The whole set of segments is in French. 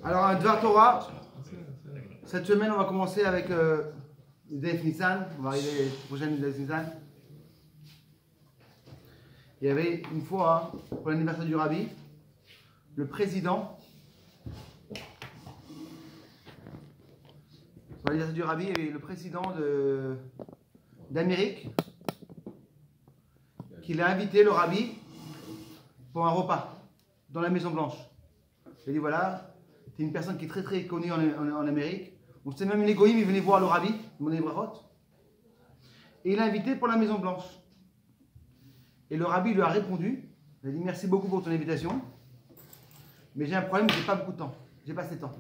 Alors, un Dvar Torah. Cette semaine, on va commencer avec Def Nissan. On va arriver prochaine Def Nissan. Il y avait une fois, pour l'anniversaire du Rabbi, le président. Pour l'anniversaire du Rabbi, il y avait le président d'Amérique qui l'a invité, le Rabbi, pour un repas dans la Maison Blanche. Il a dit voilà, tu es une personne qui est très très connue en Amérique. On sait même les goïms, ils venaient voir le Rabbi, mon Brachot. Et il l'a invité pour la Maison Blanche. Et le Rabbi lui a répondu, il a dit merci beaucoup pour ton invitation, mais j'ai un problème, j'ai pas beaucoup de temps, j'ai pas assez de temps.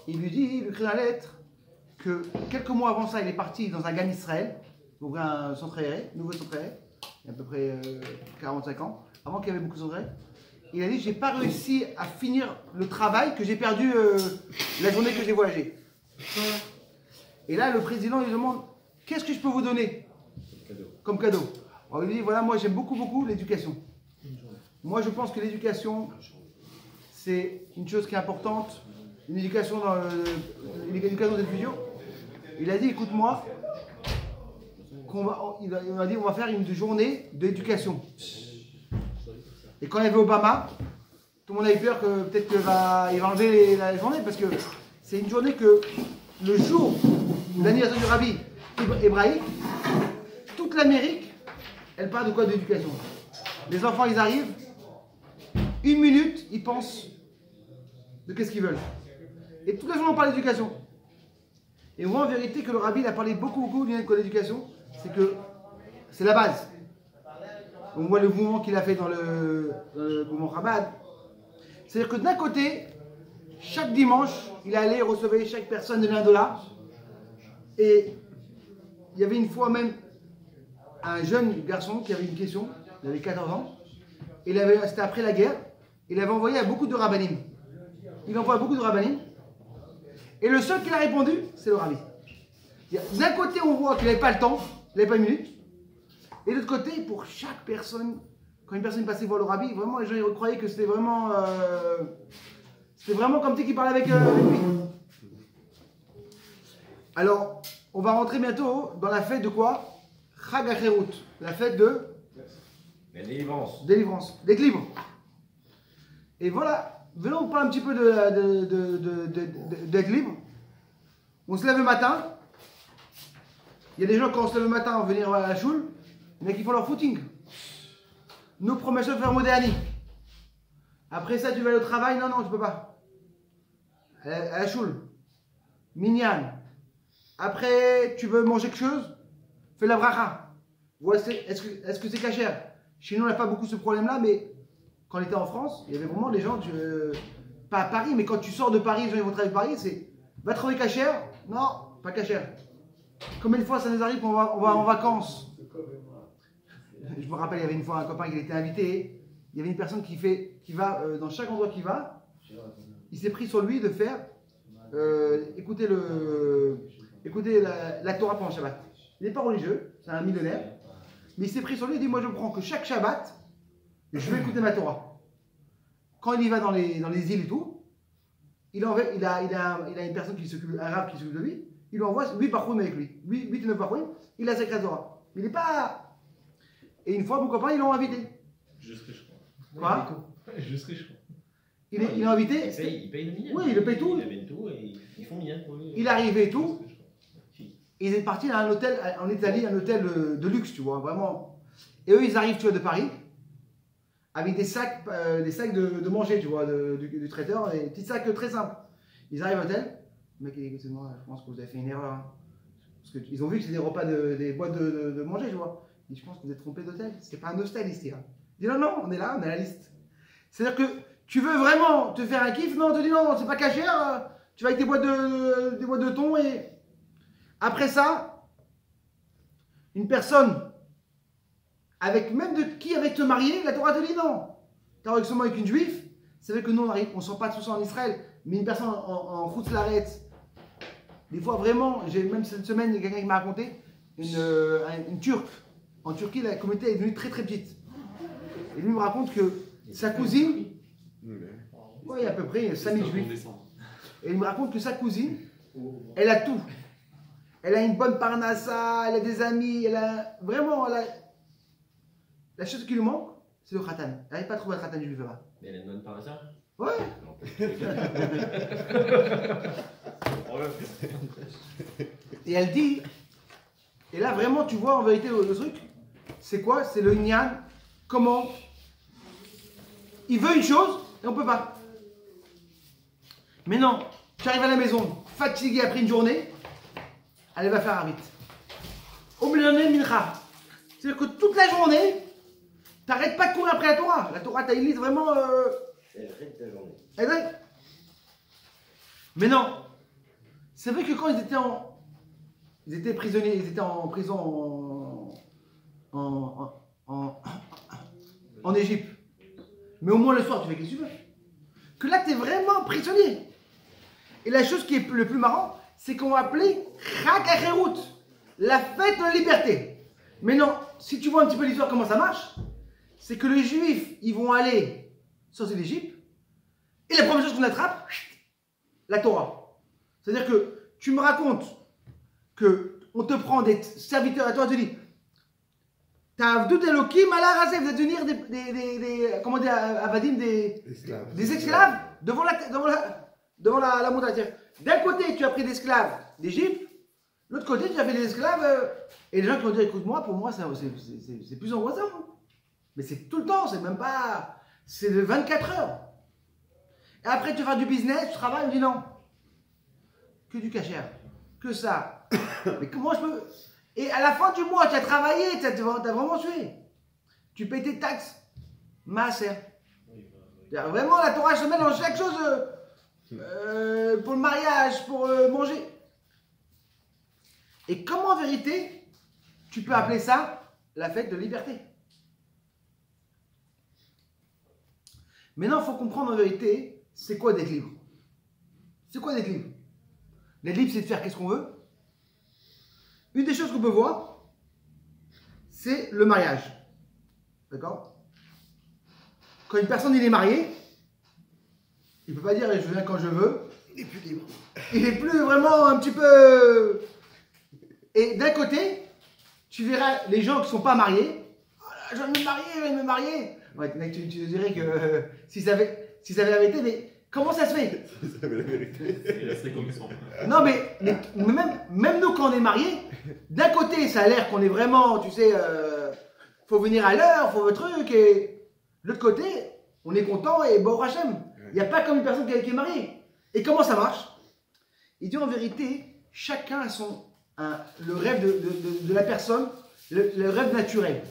Il lui écrit dans la lettre que quelques mois avant ça, il est parti dans un GAN Israël, ouvrir un centre aéré, nouveau centre aéré, il y a à peu près 45 ans, avant qu'il y avait beaucoup de centres aérés. Il a dit j'ai pas réussi à finir le travail que j'ai perdu la journée que j'ai voyagé. Et là, le président lui demande qu'est-ce que je peux vous donner comme cadeau. Alors, il lui dit voilà, moi j'aime beaucoup l'éducation. Moi je pense que l'éducation c'est une chose qui est importante, une éducation dans l'éducation des futurs. Il a dit écoute-moi, il a dit on va faire une journée d'éducation. Et quand il y avait Obama, tout le monde avait peur que peut-être qu'il va enlever la journée parce que c'est une journée que le jour de l'anniversaire du Rabbi hébraïque, toute l'Amérique, elle parle de quoi? D'éducation. Les enfants, ils arrivent, une minute, ils pensent de qu'est-ce qu'ils veulent. Et toute la journée, on parle d'éducation. Et moi, en vérité, que le Rabbi il a parlé beaucoup de l'éducation, c'est que c'est la base. On voit le mouvement qu'il a fait dans le mouvement Chabad. C'est-à-dire que d'un côté, chaque dimanche, il allait recevoir chaque personne de $1. Et il y avait une fois même un jeune garçon qui avait une question, il avait 14 ans, et c'était après la guerre, il avait envoyé à beaucoup de rabbinim. Il envoie à beaucoup de rabbinim, et le seul qui a répondu, c'est le Rabbi. D'un côté, on voit qu'il n'avait pas le temps, il n'avait pas une minute, et de l'autre côté, pour chaque personne, quand une personne passait voir le Rabbi, vraiment les gens ils croyaient que c'était vraiment comme si qu'il parlait avec lui. Alors, on va rentrer bientôt dans la fête de quoi? Chag HaCherut, la fête de la délivrance. D'être libre. Et voilà, venons on parle un petit peu d'être libre. On se lève le matin. Il y a des gens quand on se lève le matin vont venir à la choule, mais qui font leur footing. Nous promettons de faire moderni. Après ça, tu vas aller au travail? Non, tu peux pas. À la choule. Minyan. Après, tu veux manger quelque chose? Fais la bracha. Est-ce que c'est cachère? Chez nous, on n'a pas beaucoup ce problème-là, mais quand on était en France, il y avait vraiment des gens, pas à Paris, mais quand tu sors de Paris, les gens ils vont travailler de Paris, c'est va trouver cachère? Non, pas cachère. Combien de fois ça nous arrive qu'on va en vacances? Je me rappelle, il y avait une fois un copain qui était invité, il y avait une personne qui va dans chaque endroit qu'il va, il s'est pris sur lui de faire écouter la Torah pendant le Shabbat. Il n'est pas religieux, c'est un millionnaire, mais il s'est pris sur lui et dit moi je prends que chaque Shabbat, je vais écouter ma Torah. Quand il y va dans les îles et tout, il a une personne qui s'occupe, un arabe qui s'occupe de lui, il lui envoie 8 parchouim avec lui, 8 ou 9 parchouim, il a sa Torah. Il n'est pas. Et une fois, mon copain, ils l'ont invité. Je serai, je Quoi? crois. Je serai, je crois. Il est invité. Il paye le million. Oui, il le paye tout. Il amène tout et ils font million pour lui. Il est arrivé et tout. Ils étaient partis à un hôtel en Italie, un hôtel de luxe, tu vois, vraiment. Et eux, ils arrivent, tu vois, de Paris, avec des sacs de manger, tu vois, du traiteur, des petits sacs très simples. Ils arrivent à l'hôtel. Le mec, il dit, écoutez-moi, je pense que vous avez fait une erreur. Hein. Parce qu'ils ont vu que c'était des repas, des boîtes de manger, tu vois. Il dit, je pense que vous êtes trompé d'hôtel. C'est pas un hostel ici. Hein. Il dit, non, on est là, on est à la liste. C'est-à-dire que tu veux vraiment te faire un kiff? Non, on te dit, non, c'est pas cachère. Tu vas avec des boîtes de thon et. Après ça, une personne avec même de qui avec te marier, la Torah te dit non. Tu as seulement avec une juive, c'est vrai que nous on ne sent pas tout ça en Israël, mais une personne en Chutz Laaretz, des fois vraiment, même cette semaine, il y a quelqu'un qui m'a raconté, une Turque. En Turquie, la communauté est devenue très très petite. Et lui me raconte que sa cousine, Ouais, il y a à peu près 5000 juifs. descend. Et il me raconte que sa cousine, elle a tout. Elle a une bonne parnassa, elle a des amis, elle a vraiment, la chose qui lui manque, c'est le khatan. Elle n'arrive pas à trouver le khatan juif là-bas. Mais elle a une bonne par hasard. Ouais. Et elle dit, et là vraiment tu vois en vérité le truc, c'est quoi? C'est le Nyan, comment il veut une chose et on peut pas. Mais non, tu arrives à la maison, fatigué après une journée, elle va faire un rite. Au milieu de mincha. C'est-à-dire que toute la journée, t'arrêtes pas de courir après la Torah. La Torah, t'as une liste vraiment. C'est le rite de la journée. Eh ben. Mais non, c'est vrai que quand ils étaient prisonniers, ils étaient en prison en Égypte. Mais au moins le soir, tu fais ce que tu veux. Que là, tu es vraiment prisonnier. Et la chose qui est le plus marrant, c'est qu'on va appeler Chag HaCherut, la fête de la liberté. Mais non, si tu vois un petit peu l'histoire, comment ça marche, c'est que les Juifs, ils vont aller sortir d'Égypte, et la première chose qu'on attrape, la Torah. C'est-à-dire que tu me racontes qu'on te prend des serviteurs à toi, tu dis, Ta'avdut Elokim ala Razeh, vous allez devenir comment dire, Avadim, des esclaves devant la montagne. D'un côté, tu as pris des esclaves d'Égypte, l'autre côté, tu as fait des esclaves. Et les gens qui vont dire, écoute-moi, pour moi, c'est plus angoissant. Mais c'est tout le temps, c'est même pas. C'est de 24 heures. Et après, tu vas faire du business, tu travailles, on dit non. Que du cachère, que ça. Mais comment je peux. Et à la fin du mois, tu as travaillé, tu as vraiment tué. Tu payes tes taxes. Maaser. Vraiment, la Torah se met dans chaque chose pour le mariage, pour manger. Et comment en vérité, tu peux appeler ça la fête de liberté? Maintenant, il faut comprendre en vérité, c'est quoi d'être libre? C'est quoi d'être libre? D'être libre, c'est de faire qu'est-ce qu'on veut. Une des choses qu'on peut voir, c'est le mariage. D'accord? Quand une personne il est mariée, il ne peut pas dire je viens quand je veux. Il est plus libre. Il est plus vraiment un petit peu. Et d'un côté, tu verras les gens qui ne sont pas mariés. Oh là, je viens de me marier, je viens de me marier. Ouais, mec, tu dirais que si ça avait la vérité, mais comment ça se fait? Si ça avait la vérité. Il resterait comme ça. Non, mais même nous, quand on est mariés, d'un côté, ça a l'air qu'on est vraiment, tu sais, faut venir à l'heure, faut le truc, et de l'autre côté, on est content et bon Hachem. Il n'y a pas comme une personne qui est mariée. Et comment ça marche? Il dit en vérité, chacun a le rêve de la personne, le rêve naturel.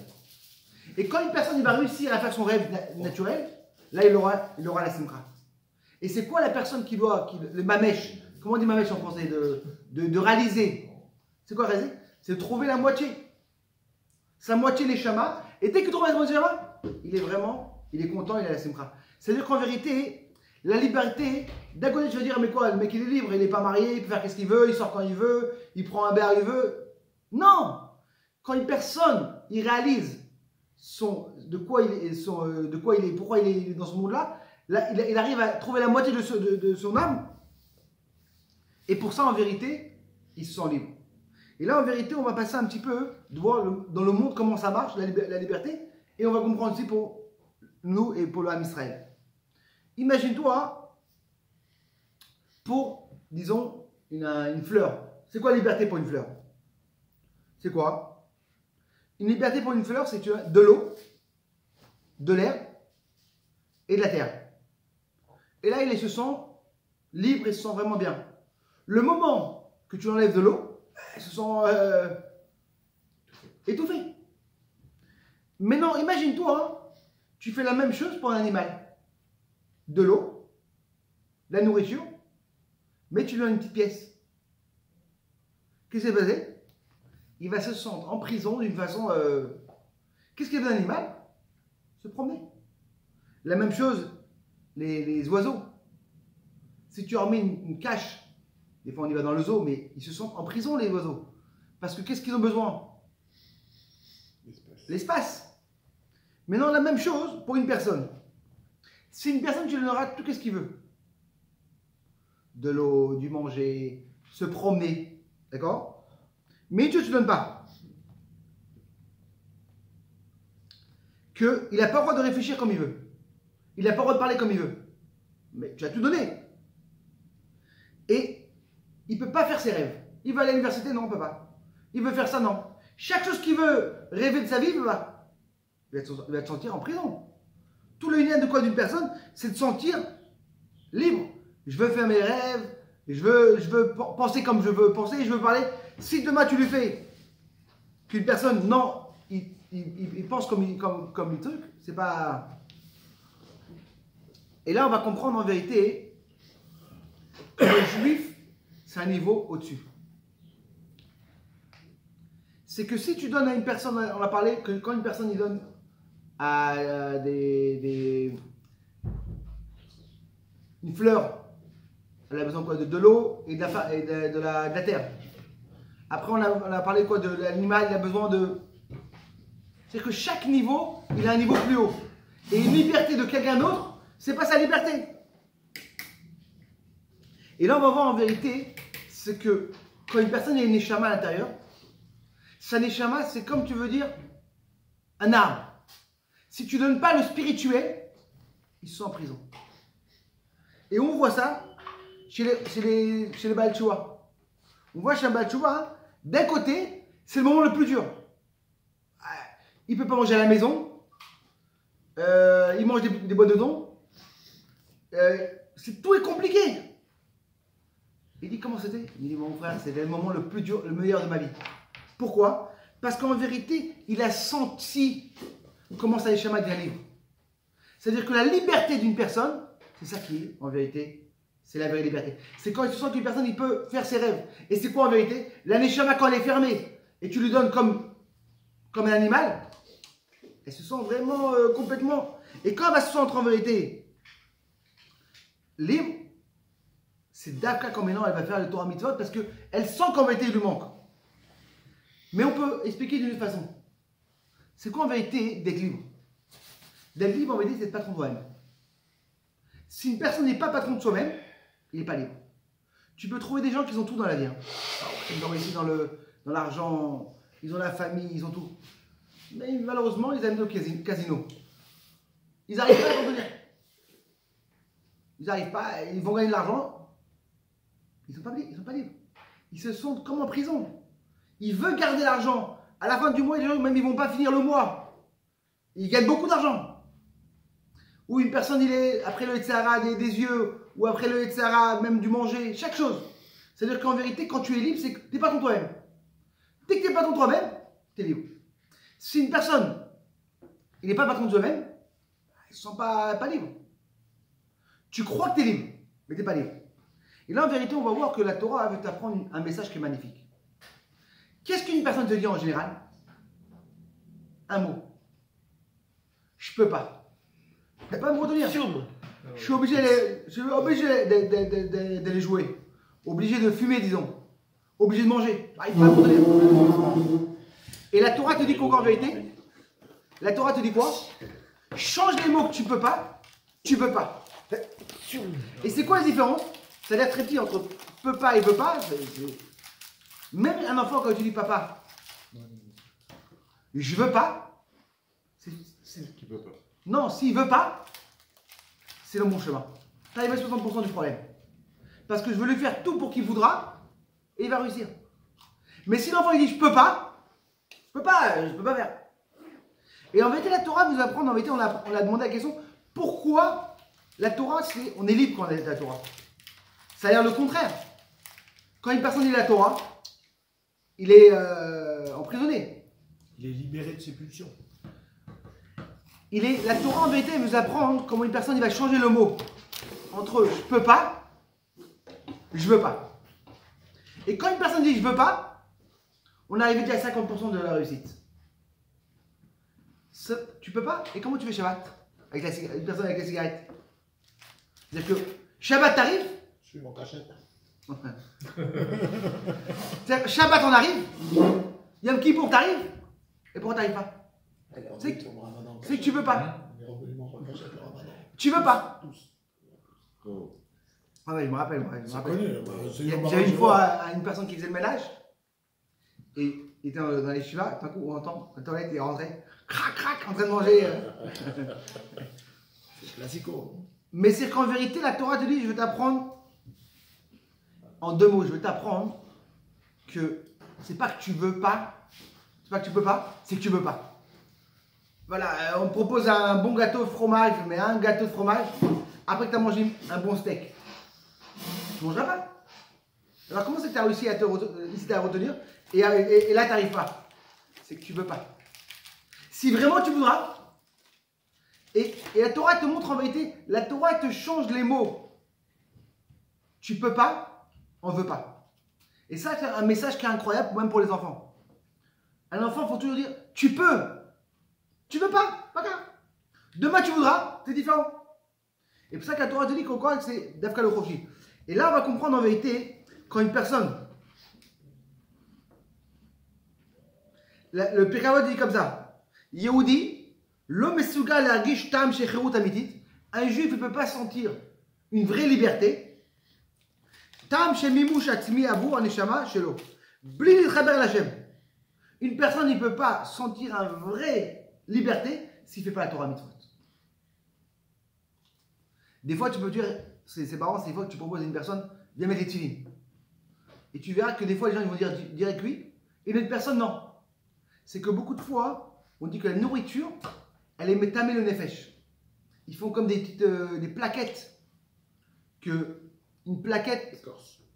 Et quand une personne il va réussir à faire son rêve naturel, là il aura la simcha. Et c'est quoi la personne le mamèche, comment on dit mamèche en français, de réaliser? C'est quoi réaliser? C'est de trouver la moitié. Sa moitié les chamas. Et dès qu'il trouve la moitié il est content, il a la simcha. C'est-à-dire qu'en vérité, la liberté, d'un côté tu vas dire mais quoi, le mec il est libre, il n'est pas marié, il peut faire qu'est-ce qu'il veut, il sort quand il veut, il prend un verre il veut. Non! Quand une personne, il réalise pourquoi il est dans ce monde-là, là, il arrive à trouver la moitié de son âme. Et pour ça, en vérité, il se sent libre. Et là, en vérité, on va passer un petit peu de voir dans le monde comment ça marche, la liberté. Et on va comprendre aussi pour nous et pour le Ham Israël. Imagine-toi, pour, disons, une fleur. C'est quoi la liberté pour une fleur? C'est quoi? Une liberté pour une fleur, c'est que tu as de l'eau, de l'air et de la terre. Et là, il se sent libre et se sent vraiment bien. Le moment que tu enlèves de l'eau, il se sent étouffé. Maintenant, imagine-toi, tu fais la même chose pour un animal. De l'eau, de la nourriture, mais tu lui donnes une petite pièce. Qu'est-ce qui s'est passé? Il va se sentir en prison d'une façon... Qu'est-ce qu'il y a d'un animal? Se promener. La même chose, les oiseaux. Si tu leur mets une cache, des fois on y va dans le zoo, mais ils se sentent en prison les oiseaux. Parce que qu'est-ce qu'ils ont besoin? L'espace. Maintenant la même chose pour une personne. C'est une personne, tu lui donneras tout ce qu'il veut. De l'eau, du manger, se promener. D'accord? Mais Dieu ne te donne pas. Qu'il n'a pas le droit de réfléchir comme il veut. Il n'a pas le droit de parler comme il veut. Mais tu as tout donné. Et il ne peut pas faire ses rêves. Il va aller à l'université, non, on ne peut pas. Il veut faire ça, non. Chaque chose qu'il veut rêver de sa vie, il ne peut pas. Il va te sentir en prison. Tout le lien de quoi d'une personne, c'est de sentir libre. Je veux faire mes rêves, je veux penser comme je veux penser, je veux parler. Si demain tu lui fais qu'une personne, non, il pense comme les trucs, c'est pas... Et là, on va comprendre en vérité que le juif, c'est un niveau au-dessus. C'est que si tu donnes à une personne, on a parlé que quand une personne il donne à une fleur, elle a besoin quoi, de l'eau et de la terre. Après, on a parlé quoi, de l'animal, il a besoin de... C'est que chaque niveau, il a un niveau plus haut. Et une liberté de quelqu'un d'autre, c'est pas sa liberté. Et là, on va voir en vérité, c'est que quand une personne a une neshama à l'intérieur, sa neshama, c'est comme tu veux dire, un arbre. Si tu ne donnes pas le spirituel, ils sont en prison. Et on voit ça chez les Baal Tshuva. On voit chez un Baal Tshuva, hein, d'un côté, c'est le moment le plus dur. Il ne peut pas manger à la maison. Il mange des boîtes de dons. Tout est compliqué. Il dit comment c'était? Il dit mon frère, c'était le moment le plus dur, le meilleur de ma vie. Pourquoi? Parce qu'en vérité, il a senti comment ça les schémas devient libre. C'est-à-dire que la liberté d'une personne, c'est ça qui est, en vérité, c'est la vraie liberté. C'est quand tu sens qu'une personne, il peut faire ses rêves. Et c'est quoi en vérité? La neshama, quand elle est fermée, et tu lui donnes comme un animal, elle se sent vraiment complètement... Et quand elle va se sentir en vérité libre, c'est d'accord quand maintenant elle va faire le Torah Mitzvot parce qu'elle sent qu'en vérité il lui manque. Mais on peut expliquer d'une autre façon. C'est quoi en vérité d'être libre? D'être libre en vérité, c'est d'être patron de soi-même. Si une personne n'est pas patron de soi-même, il n'est pas libre. Tu peux trouver des gens qui ont tout dans la vie. Hein. Ils ont ici dans l'argent, ils ont la famille, ils ont tout. Mais malheureusement, ils aiment le casino. Ils n'arrivent pas à revenir. Ils n'arrivent pas, ils vont gagner de l'argent. Ils ne sont pas libres. Ils se sentent comme en prison. Ils veulent garder l'argent. À la fin du mois, les gens, même ils ne vont pas finir le mois. Ils gagnent beaucoup d'argent. Ou une personne, il est après le Yetzirah des yeux, ou après le Yetzirah même du manger, chaque chose. C'est-à-dire qu'en vérité, quand tu es libre, c'est que tu n'es pas ton toi-même. Dès que tu n'es pas ton toi-même, tu es libre. Si une personne, il n'est pas patron de soi-même, il ne se sent pas libre. Tu crois que tu es libre, mais tu n'es pas libre. Et là, en vérité, on va voir que la Torah veut t'apprendre un message qui est magnifique. Qu'est-ce qu'une personne te dit en général? Un mot. Je peux pas. Tu n'as pas à me retenir. Je suis obligé d'aller jouer. Obligé de fumer, disons. Obligé de manger. Il faut pas me retenir. Et la Torah te dit quoi en vérité? La Torah te dit quoi? Change les mots que tu peux pas. Et c'est quoi la différence? Ça a l'air très petit entre peut pas et veut pas. Même un enfant, quand tu dis papa, je veux pas, c'est Qui peut pas. non, s'il veut pas, c'est le bon chemin. Tu arrives à 60% du problème. Parce que je veux lui faire tout pour qu'il voudra et il va réussir. Mais si l'enfant il dit je peux pas faire. Et en vérité, la Torah nous apprend, en vérité, on a demandé la question pourquoi la Torah, on est libre quand on est la Torah. Ça a l'air le contraire. Quand une personne lit la Torah, il est emprisonné. Il est libéré de ses pulsions. La Torah en vérité elle nous apprend comment une personne il va changer le mot entre je peux pas, je veux pas. Et quand une personne dit je veux pas, on est arrivé déjà à 50% de la réussite. Tu peux pas? Et comment tu fais Shabbat avec une personne avec la cigarette? C'est-à-dire que Shabbat t'arrive. Je suis mon cachette. Shabbat on arrive, Yom Kippour t'arrive, et pourquoi t'arrives pas? C'est que tu veux pas. Tu veux pas. Hum. Ah ouais, je me rappelle. Moi, je me C'est rappelle. connu. J'avais une fois une personne qui faisait le ménage. Et il était dans les chivas. D'un coup, on entend la toilette est rentrée. Crac, crac, en train de manger. C'est classico. Mais c'est qu'en vérité, la Torah te dit, je vais t'apprendre, en 2 mots, je vais t'apprendre que c'est pas que tu veux pas, c'est pas que tu peux pas, c'est que tu veux pas. Voilà, on te propose un bon gâteau de fromage, mais un gâteau de fromage, après que tu as mangé un bon steak. Tu ne mangeras pas. Alors comment c'est que tu as réussi à te retenir et là tu n'arrives pas? C'est que tu veux pas. Si vraiment tu voudras, et la Torah te montre en vérité, la Torah te change les mots. Tu peux pas, on veut pas. Et ça, c'est un message qui est incroyable, même pour les enfants. Un enfant, il faut toujours dire, tu peux. Tu veux pas, pas grave. Demain, tu voudras, c'est différent. Et pour ça que la Torah te dit que c'est Dafka le Khofi. Et là, on va comprendre en vérité, quand une personne, le Pirkei dit comme ça, Yehudi, l'homme Suga l'argish tam shecherut amitit. Un juif ne peut pas sentir une vraie liberté. Tam shemimush atzmi avur aneshama shelo. Bli nitchaber l'Hashem. Une personne ne peut pas sentir une vraie liberté s'il ne fait pas la Torah mitzvot. Des fois, tu peux dire, c'est marrant, c'est des fois que tu proposes à une personne, viens mettre les tefilines. Et tu verras que des fois, les gens ils vont dire direct oui, et d'autres personnes non. C'est que beaucoup de fois, on dit que la nourriture, elle est métamée le nefesh. Ils font comme des petites des plaquettes. Une plaquette,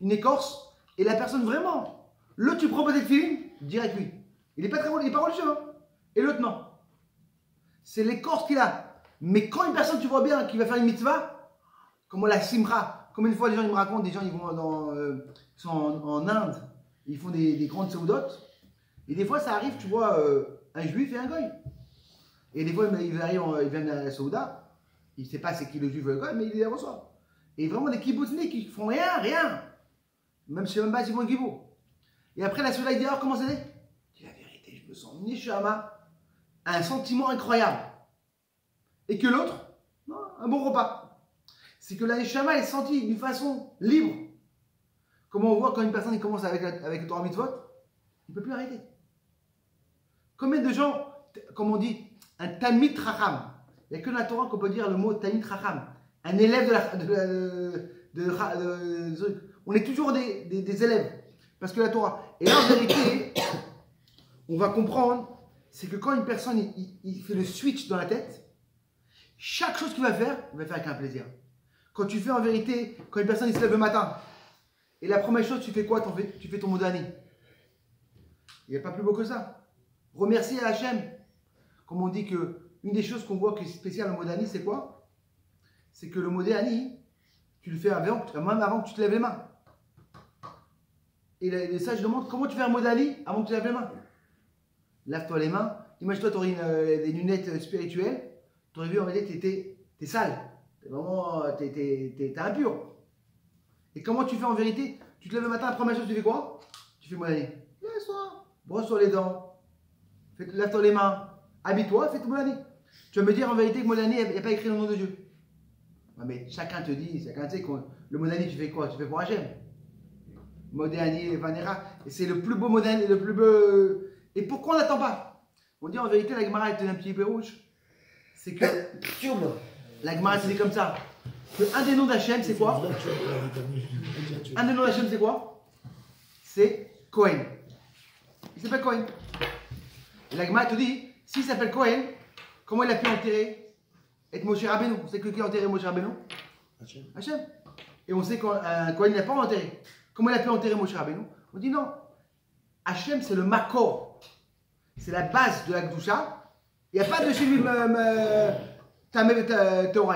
une écorce, et la personne vraiment, l'autre tu proposes des tefilines, direct oui. Il n'est pas très bon, il n'est pas religieux, hein. Et l'autre non. C'est l'écorce qu'il a. Mais quand une personne, tu vois bien, qui va faire une mitzvah, comme la simra, comme une fois les gens ils me racontent, des gens ils vont ils sont en Inde, ils font des grandes seudotes, et des fois ça arrive, tu vois, un juif et un goy. Et des fois ils viennent à la Souda, il ne sait pas c'est qui le juif ou le goy, mais il les reçoit. Et vraiment des kibbutzniks qui font rien. Même si même pas s'ils font un kibbou. Et après la Souda il dit alors comment c'est? Il dit la vérité, je me sens neshama, un sentiment incroyable. Et que l'autre, non, un bon repas. C'est que la neshama est sentie d'une façon libre. Comment on voit quand une personne il commence avec le Torah mitzvot, il ne peut plus arrêter. Combien de gens, comme on dit, un Talmid Chacham, il n'y a que dans la Torah qu'on peut dire le mot Talmid Chacham, un élève on est toujours des élèves, parce que la Torah. Et là en vérité, on va comprendre, c'est que quand une personne il fait le switch dans la tête, chaque chose qu'il va faire, il va faire avec un plaisir. Quand tu fais en vérité, quand une personne il se lève le matin, et la première chose, tu fais quoi? Tu fais ton mot d'année. Il n'y a pas plus beau que ça. Remercier à Hachem. Comme on dit que une des choses qu'on voit qui est spéciale au mot d'année, c'est quoi? C'est que le mot d'année, tu le fais même avant que tu te lèves les mains. Et ça, je demande comment tu fais un mot d'année avant que tu te lèves les mains. Lave-toi les mains. Imagine-toi, tu aurais des lunettes spirituelles. Tu aurais vu en réalité, t'es sale. T'es impur. Et comment tu fais en vérité? Tu te lèves le matin, la première chose, tu fais quoi? Tu fais mot d'année. Lève-toi, brosse-toi les dents, lave-toi les mains, habille-toi, fais ton mot d'année. Tu vas me dire en vérité que mot d'année n'est pas écrit dans le nom de Dieu. Non, mais chacun te dit, chacun sait que le mot d'année, tu fais quoi? Tu fais pour Hachem. Mot d'année, Vanera. Et c'est le plus beau mot d'année, le plus beau. Et pourquoi on n'attend pas? On dit en vérité, la Gemara est un petit peu rouge. C'est que. La Gemara, c'est comme ça. Un des noms d'Hachem, c'est quoi? Un des noms d'Hachem, c'est quoi? C'est Cohen. Il s'appelle Cohen. Et la Gemara te dit, s'il s'appelle Cohen, comment il a pu enterrer et Moshe Rabbeinu? On sait que qui a enterré Moshe Rabbeinu? Hachem. Et on sait qu'un Cohen n'a pas enterré. Comment il a pu enterrer Moshe Rabbeinu? On dit non. Hachem, c'est le Makor. C'est la base de la Gdusha. Il n'y a pas de chez lui Torah.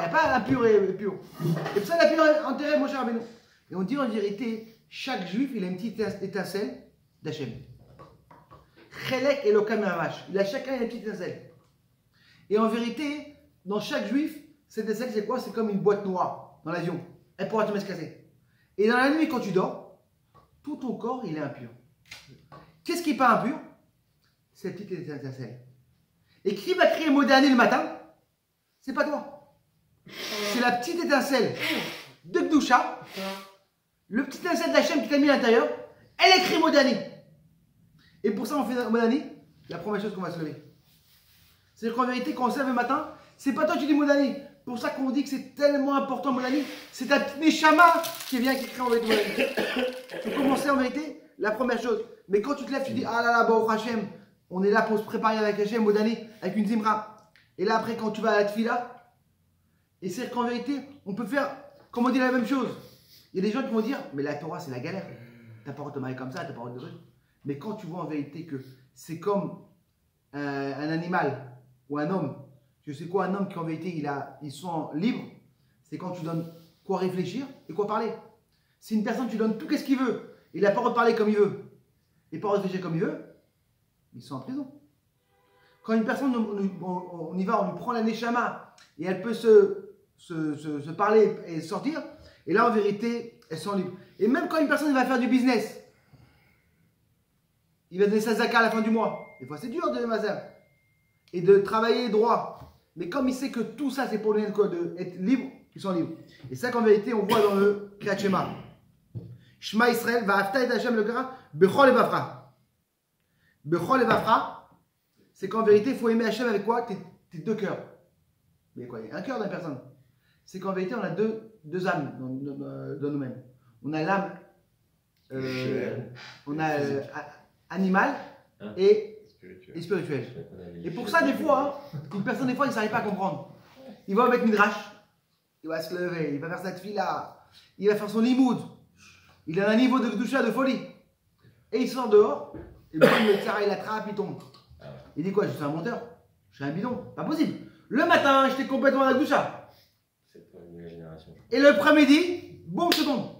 Il n'y a pas impur et pur. Et pour ça, il a pu enterrer Moshe Rabbeinu. Et on dit en vérité, chaque juif, il a une petite étincelle d'Hachem. Chelek Elokam Mamash. Il a chacun une petite étincelle. Et en vérité, dans chaque juif, cette étincelle, c'est quoi? C'est comme une boîte noire dans l'avion. Elle pourra te se casser. Et dans la nuit, quand tu dors, tout ton corps, il est impur. Qu'est-ce qui n'est pas impur? Cette petite étincelle. Et qui va crier mot d'année le matin? C'est pas toi. c'est la petite étincelle de Gdusha, le petit étincelle d'Hachem qui t'a mis à l'intérieur, elle écrit Modani. Et pour ça, on fait Modani, la première chose qu'on va se lever. C'est-à-dire qu'en vérité, quand on se lève le matin, c'est pas toi qui dis Modani. Pour ça qu'on dit que c'est tellement important Modani, c'est ta petite Neshama qui vient qui écrit en vérité Modani. Pour commencer en vérité, la première chose. Mais quand tu te lèves, tu dis ah là là, Baruch Hashem, on est là pour se préparer avec Hashem, Modani, avec une Zimra. Et là après, quand tu vas à la Tfila, et c'est qu'en vérité, on peut faire, comme on dit, la même chose. Il y a des gens qui vont dire, mais la Torah c'est la galère. T'as pas de marier comme ça, t'as pas de truc. Mais quand tu vois en vérité que c'est comme un animal ou un homme, tu sais quoi, un homme qui en vérité ils sont libres, c'est quand tu donnes quoi réfléchir et quoi parler. Si une personne tu donnes tout ce qu'il veut, il n'a pas reparler comme il veut et pas réfléchir comme il veut, ils sont en prison. Quand une personne, on y va, on lui prend la neshama et elle peut se parler et sortir, et là en vérité, elles sont libres. Et même quand une personne va faire du business, il va donner sa zaka à la fin du mois. Des fois c'est dur de donner ma zaka et de travailler droit. Mais comme il sait que tout ça c'est pour lui d'être libre, ils sont libres. Et ça qu'en vérité on voit dans le Kriyat Shema. Shema Israël, va'afta et Hashem le kara, bechol et vafra. Bechol et vafra, c'est qu'en vérité il faut aimer Hashem avec quoi? Tes deux cœurs. Mais quoi? Il y a un cœur d'une personne. C'est qu'en vérité on a deux âmes dans nous-mêmes. On a l'âme animale et spirituelle. Et pour ça, des fois, une personne, des fois, il ne s'arrive pas à comprendre. Il va avec Midrash, il va se lever, il va faire sa tefila, il va faire son limoud. Il a un niveau de doucha de folie. Et il sort dehors, et puis le tsara, il attrape, il tombe. Il dit quoi? Je suis un menteur, je suis un bidon. Pas possible. Le matin, j'étais complètement à la doucha. C'est pas une nouvelle génération. Et le après-midi, boum, je tombe.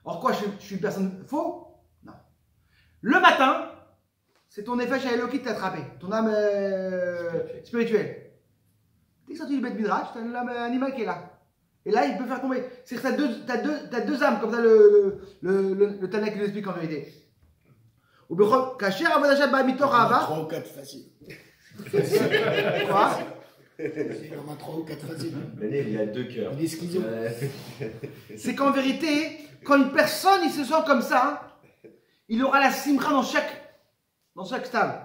Or quoi, je suis une personne faux? Non. Le matin, c'est ton effet chez Elohim qui t'a attrapé, ton âme spirituelle. Dès que sorti du Beth Midrash, t'as l'âme animale qui est là. Et là, il peut faire tomber. C'est que t'as deux âmes, comme ça le Tanakh nous explique en vérité. Ou bien, caché à Vodachat Bamitor Ava. 3 ou 4 faciles. Quoi? Il y en a 3 ou 4 faciles. Mais il y a deux cœurs. Il est schizo. C'est qu'en vérité, quand une personne il se sent comme ça, il aura la simra dans chaque stade.